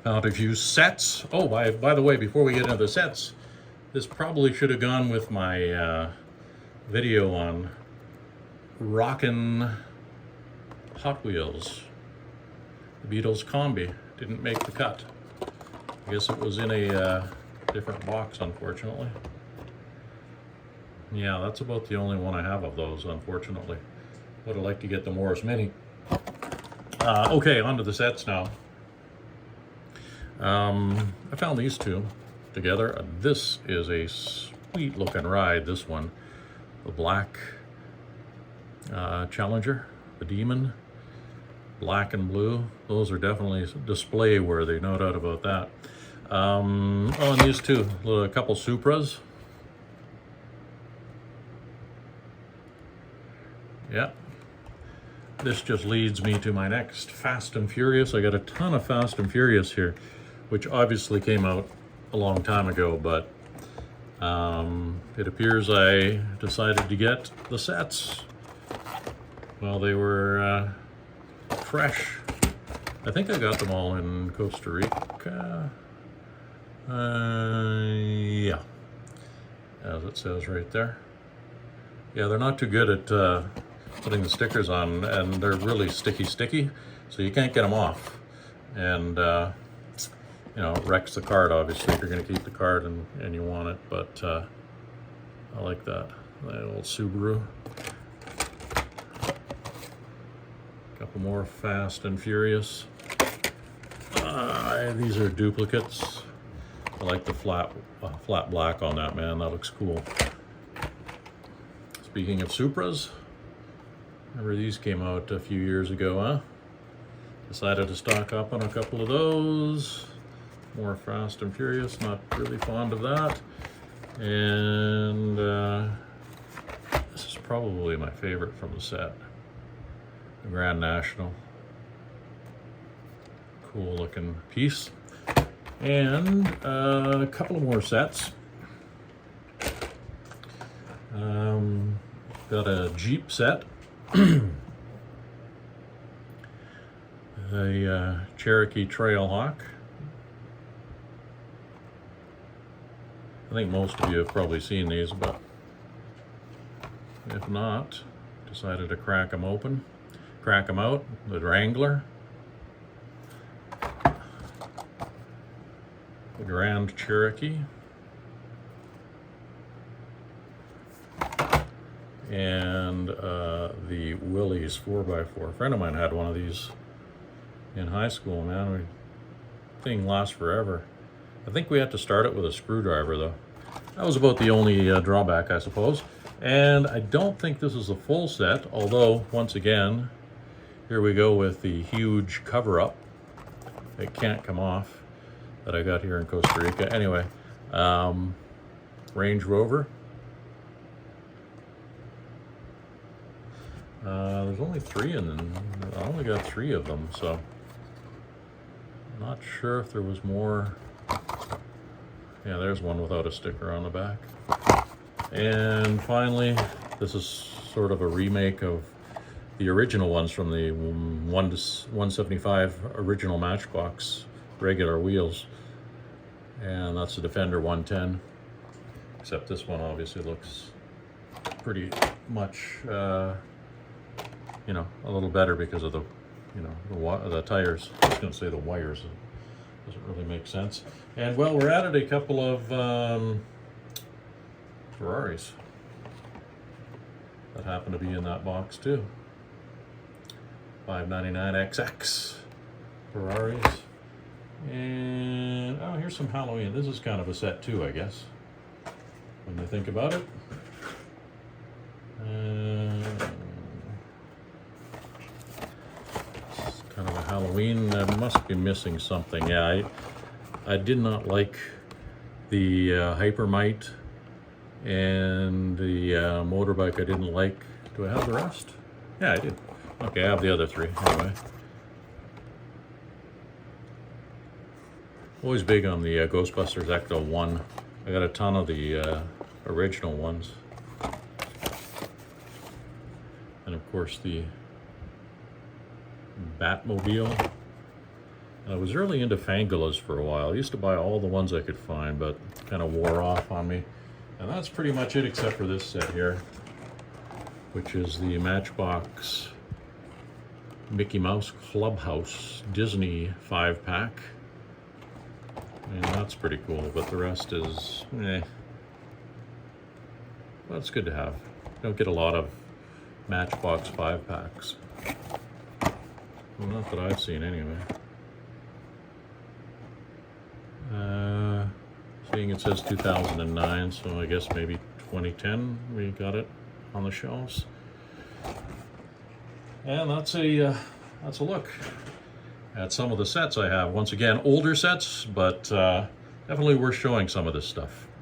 Found a few sets. Oh, by the way, before we get into the sets, this probably should have gone with my video on rockin' Hot Wheels. The Beatles Combi didn't make the cut. I guess it was in a different box, unfortunately. Yeah, that's about the only one I have of those, unfortunately. Would have liked to get the Morris Mini. Okay, on to the sets now. I found these two together. This is a sweet looking ride, this one. The black Challenger, the Demon, black and blue. Those are definitely display worthy, no doubt about that. Oh, and these two, a couple Supras. Yeah. This just leads me to my next Fast and Furious. I got a ton of Fast and Furious here, which obviously came out a long time ago, but it appears I decided to get the sets while they were fresh. I think I got them all in Costa Rica. Yeah, as it says right there. Yeah, they're not too good at putting the stickers on, and they're really sticky, so you can't get them off. And you know, it wrecks the card, obviously, if you're going to keep the card and you want it, but I like that old Subaru. Couple more Fast and Furious. These are duplicates. I like the flat black on that, man. That looks cool. Speaking of Supras, remember these came out a few years ago, huh? Decided to stock up on a couple of those. More Fast and Furious, not really fond of that. And this is probably my favorite from the set. The Grand National. Cool looking piece. And a couple of more sets. Got a Jeep set. A Cherokee Trailhawk. I think most of you have probably seen these, but if not, decided to crack them out. The Wrangler, the Grand Cherokee, and the Willys 4x4. A friend of mine had one of these in high school, man. Thing lasts forever. I think we had to start it with a screwdriver, though. That was about the only drawback, I suppose. And I don't think this is a full set, although, once again, here we go with the huge cover-up. It can't come off that I got here in Costa Rica. Anyway, Range Rover. There's only 3 in them. I only got 3 of them, so I'm not sure if there was more. Yeah, there's one without a sticker on the back. And finally, this is sort of a remake of the original ones from the 175 original Matchbox regular wheels. And that's the Defender 110. Except this one obviously looks pretty much, you know, a little better because of the, you know, the tires. I was going to say the wires. Doesn't really make sense. And well, we're added a couple of Ferraris that happen to be in that box too. 599 XX Ferraris. And oh, here's some Halloween. This is kind of a set too, I guess, when you think about it. It's kind of a Halloween. I must be missing something. Yeah, I did not like the Hypermite, and the motorbike I didn't like. Do I have the rest? Yeah, I do. Okay, I have the other 3 anyway. Always big on the Ghostbusters Ecto 1. I got a ton of the original ones. And of course the Batmobile. I was really into Fangulas for a while. I used to buy all the ones I could find, but kind of wore off on me. And that's pretty much it except for this set here, which is the Matchbox Mickey Mouse Clubhouse Disney 5-pack. And that's pretty cool, but the rest is, Well, it's good to have. Don't get a lot of Matchbox 5-packs. Well, not that I've seen anyway. Seeing it says 2009, so I guess maybe 2010 we got it on the shelves. And that's a look at some of the sets I have. Once again, older sets, but definitely worth showing some of this stuff.